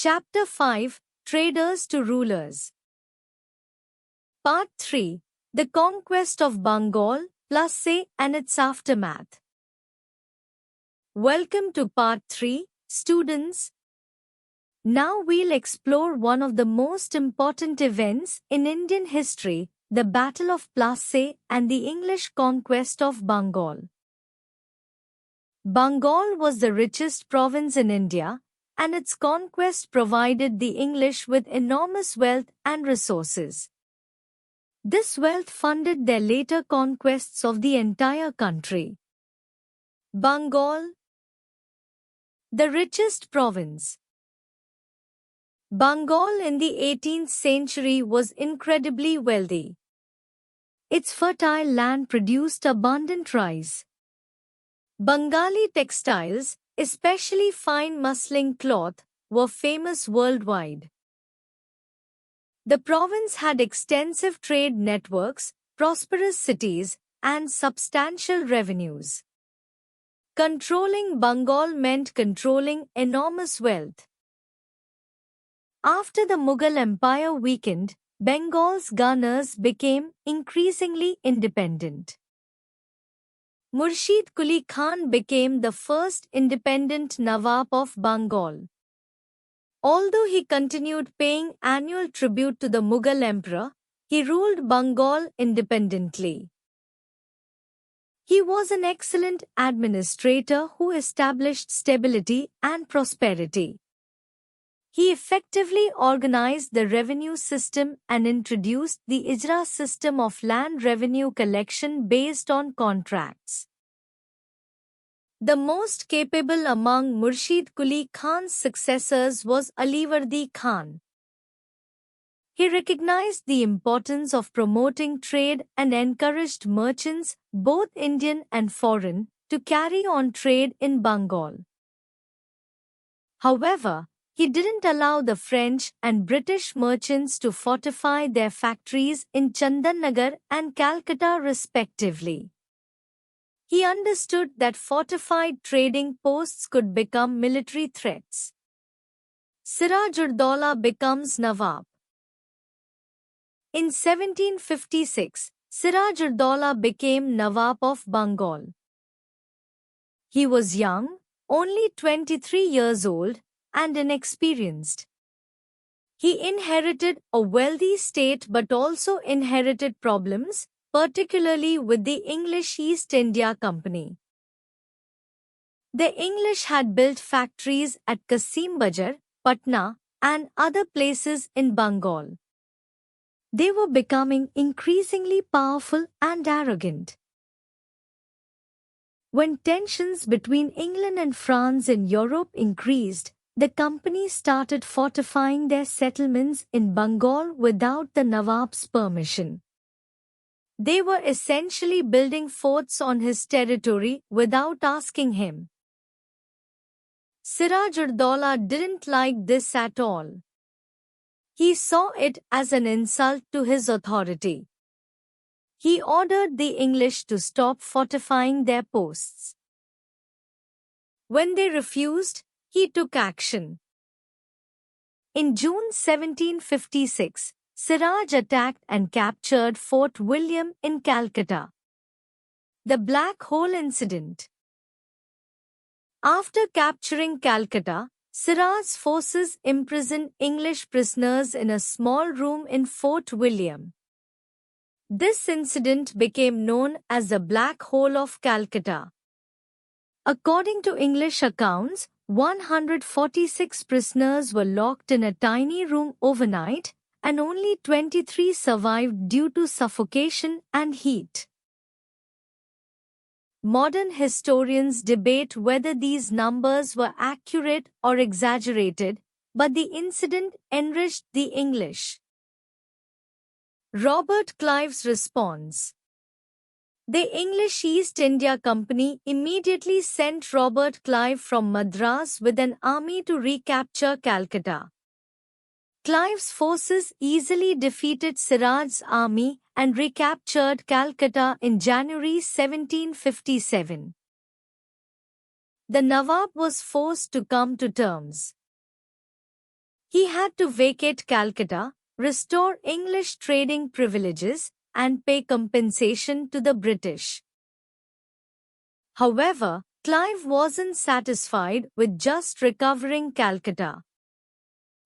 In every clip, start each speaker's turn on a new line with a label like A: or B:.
A: Chapter 5, Traders to Rulers. Part 3, The Conquest of Bengal, Plassey and its Aftermath. Welcome to Part 3, students. Now we'll explore one of the most important events in Indian history, the Battle of Plassey and the English conquest of Bengal. Bengal was the richest province in India, and its conquest provided the English with enormous wealth and resources. This wealth funded their later conquests of the entire country. Bengal, the richest province. Bengal in the 18th century was incredibly wealthy. Its fertile land produced abundant rice. Bengali textiles, especially fine muslin cloth, were famous worldwide. The province had extensive trade networks, prosperous cities, and substantial revenues. Controlling Bengal meant controlling enormous wealth. After the Mughal Empire weakened, Bengal's governors became increasingly independent. Murshid Quli Khan became the first independent Nawab of Bengal. Although he continued paying annual tribute to the Mughal emperor, he ruled Bengal independently. He was an excellent administrator who established stability and prosperity. He effectively organized the revenue system and introduced the Ijra system of land revenue collection based on contracts. The most capable among Murshid Quli Khan's successors was Alivardi Khan. He recognized the importance of promoting trade and encouraged merchants, both Indian and foreign, to carry on trade in Bengal. However, he didn't allow the French and British merchants to fortify their factories in Chandannagar and Calcutta respectively. He understood that fortified trading posts could become military threats. Siraj-ud-Daulah becomes Nawab. In 1756, Siraj-ud-Daulah became Nawab of Bengal. He was young, only 23 years old, and inexperienced. He inherited a wealthy state but also inherited problems, particularly with the English East India Company. The English had built factories at Qasim Bajar, Patna, and other places in Bengal. They were becoming increasingly powerful and arrogant. When tensions between England and France in Europe increased, the company started fortifying their settlements in Bengal without the Nawab's permission. They were essentially building forts on his territory without asking him. Siraj-ud-Daulah didn't like this at all. He saw it as an insult to his authority. He ordered the English to stop fortifying their posts. When they refused, he took action. In June 1756, Siraj attacked and captured Fort William in Calcutta. The Black Hole Incident. After capturing Calcutta, Siraj's forces imprisoned English prisoners in a small room in Fort William. This incident became known as the Black Hole of Calcutta. According to English accounts, 146 prisoners were locked in a tiny room overnight, and only 23 survived due to suffocation and heat. Modern historians debate whether these numbers were accurate or exaggerated, but the incident enriched the English. Robert Clive's response. The English East India Company immediately sent Robert Clive from Madras with an army to recapture Calcutta. Clive's forces easily defeated Siraj's army and recaptured Calcutta in January 1757. The Nawab was forced to come to terms. He had to vacate Calcutta, restore English trading privileges, and pay compensation to the British. However, Clive wasn't satisfied with just recovering Calcutta.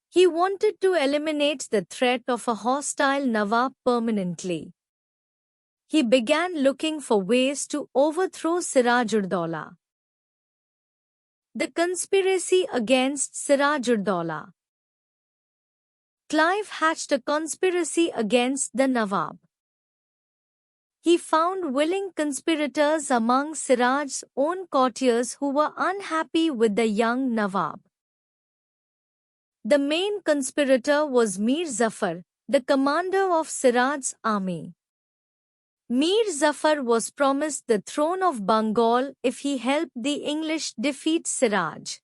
A: He wanted to eliminate the threat of a hostile Nawab permanently. He began looking for ways to overthrow Siraj-ud-Daulah. The conspiracy against Siraj-ud-Daulah. Clive hatched a conspiracy against the Nawab. He found willing conspirators among Siraj's own courtiers who were unhappy with the young Nawab. The main conspirator was Mir Zafar, the commander of Siraj's army. Mir Zafar was promised the throne of Bengal if he helped the English defeat Siraj.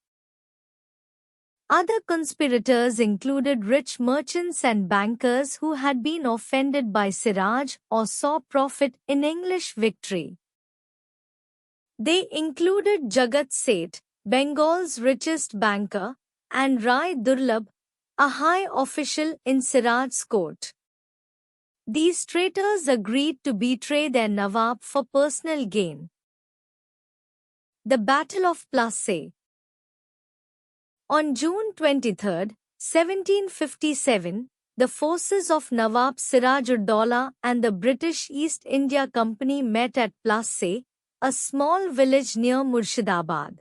A: Other conspirators included rich merchants and bankers who had been offended by Siraj or saw profit in English victory. They included Jagat Seth, Bengal's richest banker, and Rai Durlabh, a high official in Siraj's court. These traitors agreed to betray their Nawab for personal gain. The Battle of Plassey. On June 23, 1757, the forces of Nawab Siraj-ud-Daulah and the British East India Company met at Plassey, a small village near Murshidabad.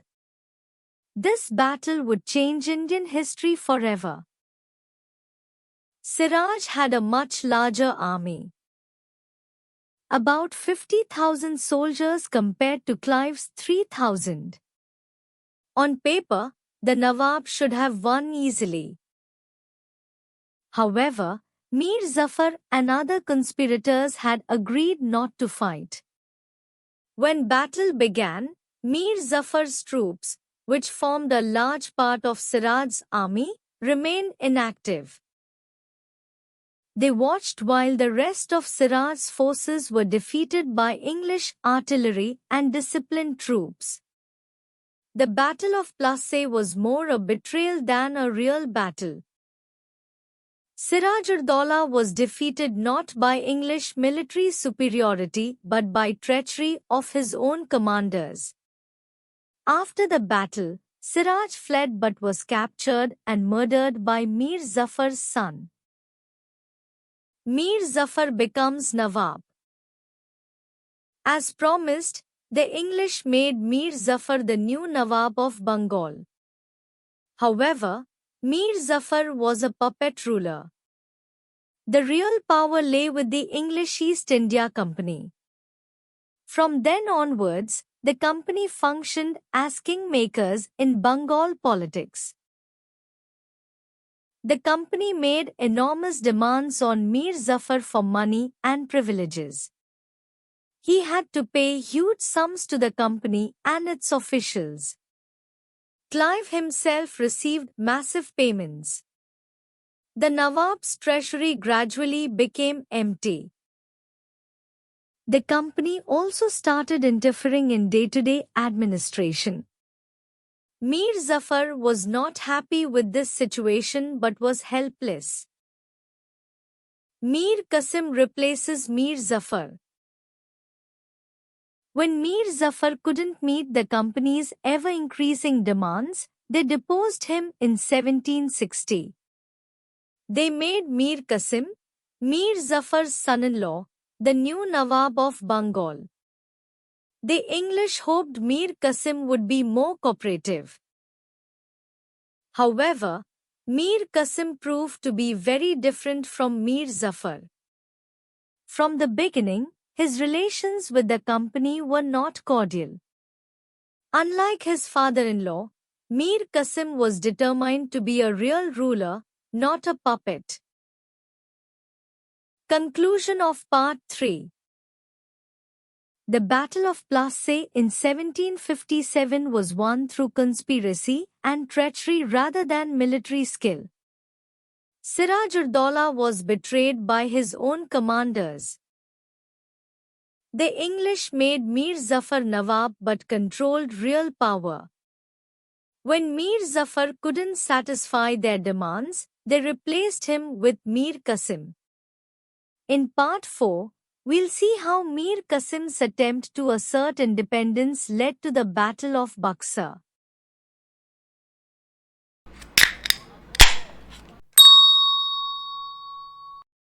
A: This battle would change Indian history forever. Siraj had a much larger army. About 50,000 soldiers compared to Clive's 3,000. On paper, the Nawab should have won easily. However, Mir Zafar and other conspirators had agreed not to fight. When battle began, Mir Zafar's troops, which formed a large part of Siraj's army, remained inactive. They watched while the rest of Siraj's forces were defeated by English artillery and disciplined troops. The Battle of Plassey was more a betrayal than a real battle. Siraj-ud-Daulah was defeated not by English military superiority but by treachery of his own commanders. After the battle, Siraj fled but was captured and murdered by Mir Zafar's son. Mir Zafar becomes Nawab. As promised, the English made Mir Zafar the new Nawab of Bengal. However, Mir Zafar was a puppet ruler. The real power lay with the English East India Company. From then onwards, the company functioned as kingmakers in Bengal politics. The company made enormous demands on Mir Zafar for money and privileges. He had to pay huge sums to the company and its officials. Clive himself received massive payments. The Nawab's treasury gradually became empty. The company also started interfering in day-to-day administration. Mir Zafar was not happy with this situation but was helpless. Mir Qasim replaces Mir Zafar. When Mir Zafar couldn't meet the company's ever-increasing demands, they deposed him in 1760. They made Mir Qasim, Mir Zafar's son-in-law, the new Nawab of Bengal. The English hoped Mir Qasim would be more cooperative. However, Mir Qasim proved to be very different from Mir Zafar. From the beginning, his relations with the company were not cordial. Unlike his father-in-law, Mir Qasim was determined to be a real ruler, not a puppet. Conclusion of Part 3. The Battle of Plassey in 1757 was won through conspiracy and treachery rather than military skill. Siraj-ud-Daulah was betrayed by his own commanders. The English made Mir Zafar Nawab but controlled real power. When Mir Zafar couldn't satisfy their demands, they replaced him with Mir Qasim. In Part 4, we'll see how Mir Qasim's attempt to assert independence led to the Battle of Buxar.